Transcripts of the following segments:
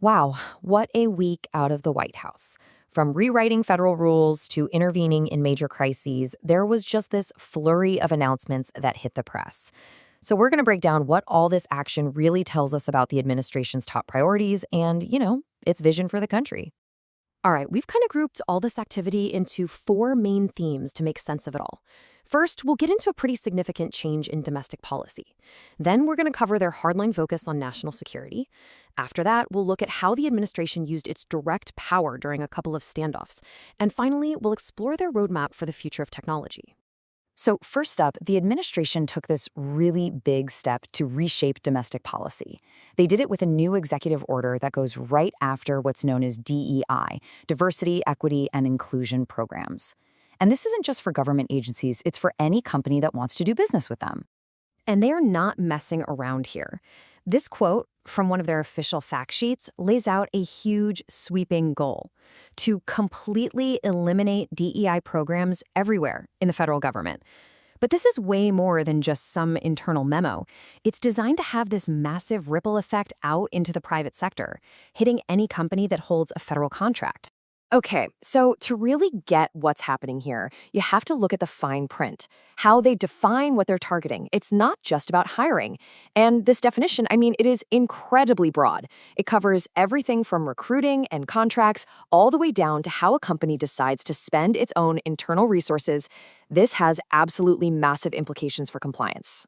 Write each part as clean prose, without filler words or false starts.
Wow, what a week out of the White House. From rewriting federal rules to intervening in major crises, there was just this flurry of announcements that hit the press. So we're going to break down what all this action really tells us about the administration's top priorities and, its vision for the country. All right, we've kind of grouped all this activity into four main themes to make sense of it all. First, we'll get into a pretty significant change in domestic policy. Then we're going to cover their hardline focus on national security. After that, we'll look at how the administration used its direct power during a couple of standoffs. And finally, we'll explore their roadmap for the future of technology. So first up, the administration took this really big step to reshape domestic policy. They did it with a new executive order that goes right after what's known as DEI, Diversity, Equity, and Inclusion programs. And this isn't just for government agencies, it's for any company that wants to do business with them. And they are not messing around here. This quote from one of their official fact sheets lays out a huge, sweeping goal: to completely eliminate DEI programs everywhere in the federal government. But this is way more than just some internal memo. It's designed to have this massive ripple effect out into the private sector, hitting any company that holds a federal contract. Okay, so to really get what's happening here, you have to look at the fine print, how they define what they're targeting. It's not just about hiring. And this definition, it is incredibly broad. It covers everything from recruiting and contracts all the way down to how a company decides to spend its own internal resources. This has absolutely massive implications for compliance.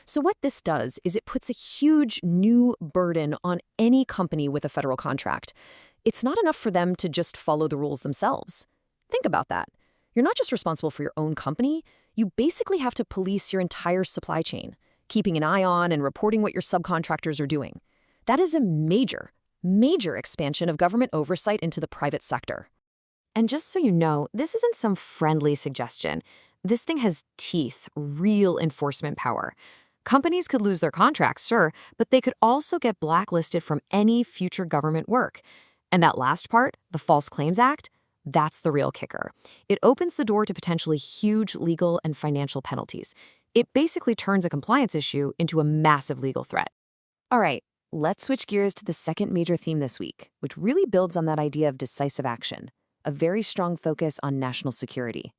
So what this does is it puts a huge new burden on any company with a federal contract. It's not enough for them to just follow the rules themselves. Think about that. You're not just responsible for your own company, you basically have to police your entire supply chain, keeping an eye on and reporting what your subcontractors are doing. That is a major, major expansion of government oversight into the private sector. And just so you know, this isn't some friendly suggestion. This thing has teeth, real enforcement power. Companies could lose their contracts, sure, but they could also get blacklisted from any future government work. And that last part, the False Claims Act, that's the real kicker. It opens the door to potentially huge legal and financial penalties. It basically turns a compliance issue into a massive legal threat. All right, let's switch gears to the second major theme this week, which really builds on that idea of decisive action, a very strong focus on national security.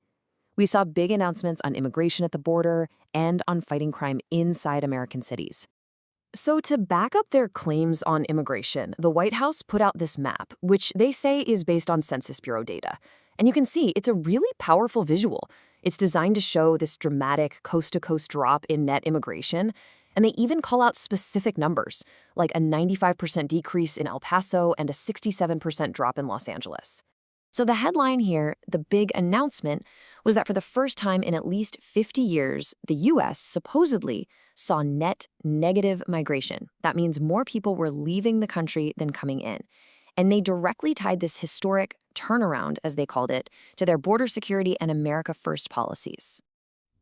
We saw big announcements on immigration at the border and on fighting crime inside American cities. So to back up their claims on immigration, the White House put out this map, which they say is based on Census Bureau data. And you can see it's a really powerful visual. It's designed to show this dramatic coast-to-coast drop in net immigration. And they even call out specific numbers, like a 95% decrease in El Paso and a 67% drop in Los Angeles. So the headline here, the big announcement, was that for the first time in at least 50 years, the U.S. supposedly saw net negative migration. That means more people were leaving the country than coming in. And they directly tied this historic turnaround, as they called it, to their border security and America First policies.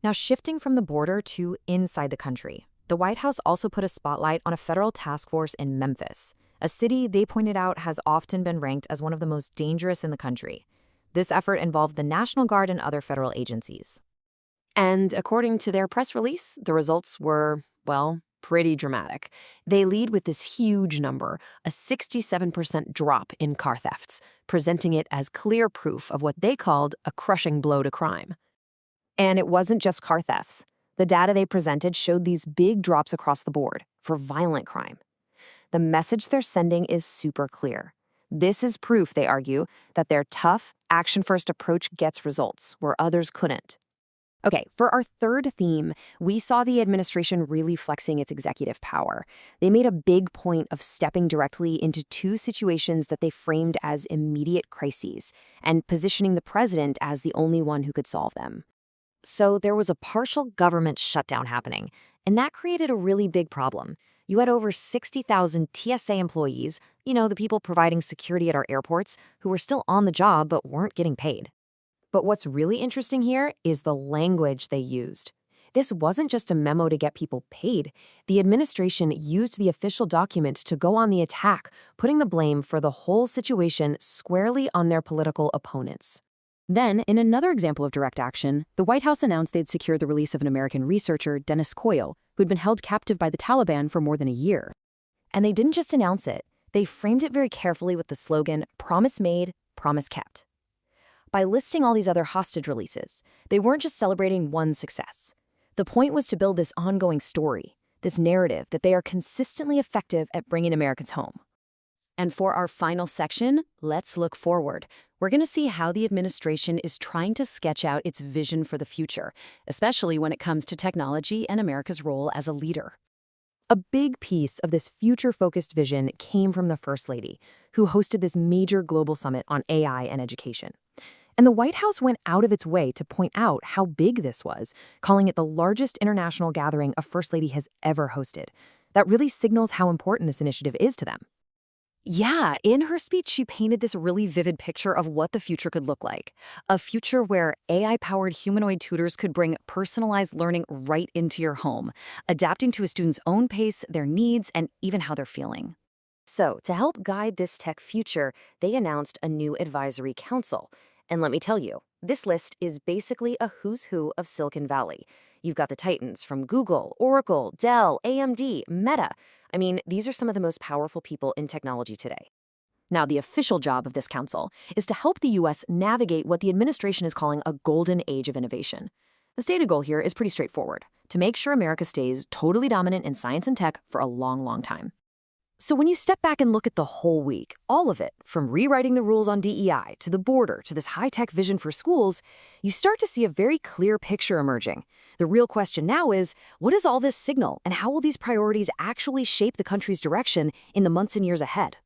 Now, shifting from the border to inside the country, the White House also put a spotlight on a federal task force in Memphis, a city they pointed out has often been ranked as one of the most dangerous in the country. This effort involved the National Guard and other federal agencies. And according to their press release, the results were, pretty dramatic. They lead with this huge number, a 67% drop in car thefts, presenting it as clear proof of what they called a crushing blow to crime. And it wasn't just car thefts. The data they presented showed these big drops across the board for violent crime. The message they're sending is super clear. This is proof, they argue, that their tough, action-first approach gets results where others couldn't. Okay, for our third theme, we saw the administration really flexing its executive power. They made a big point of stepping directly into two situations that they framed as immediate crises and positioning the president as the only one who could solve them. So there was a partial government shutdown happening, and that created a really big problem. You had over 60,000 TSA employees, the people providing security at our airports, who were still on the job but weren't getting paid. But what's really interesting here is the language they used. This wasn't just a memo to get people paid. The administration used the official document to go on the attack, putting the blame for the whole situation squarely on their political opponents. Then, in another example of direct action, the White House announced they'd secured the release of an American researcher, Dennis Coyle, who'd been held captive by the Taliban for more than a year. And they didn't just announce it. They framed it very carefully with the slogan, "Promise made, promise kept." By listing all these other hostage releases, they weren't just celebrating one success. The point was to build this ongoing story, this narrative that they are consistently effective at bringing Americans home. And for our final section, let's look forward. We're going to see how the administration is trying to sketch out its vision for the future, especially when it comes to technology and America's role as a leader. A big piece of this future-focused vision came from the First Lady, who hosted this major global summit on AI and education. And the White House went out of its way to point out how big this was, calling it the largest international gathering a First Lady has ever hosted. That really signals how important this initiative is to them. Yeah, in her speech, she painted this really vivid picture of what the future could look like. A future where AI-powered humanoid tutors could bring personalized learning right into your home, adapting to a student's own pace, their needs, and even how they're feeling. So, to help guide this tech future, they announced a new advisory council. And let me tell you, this list is basically a who's who of Silicon Valley. You've got the titans from Google, Oracle, Dell, AMD, Meta. I mean, these are some of the most powerful people in technology today. Now, the official job of this council is to help the U.S. navigate what the administration is calling a golden age of innovation. The stated goal here is pretty straightforward: to make sure America stays totally dominant in science and tech for a long, long time. So when you step back and look at the whole week, all of it, from rewriting the rules on DEI to the border to this high-tech vision for schools, you start to see a very clear picture emerging. The real question now is, what does all this signal, and how will these priorities actually shape the country's direction in the months and years ahead?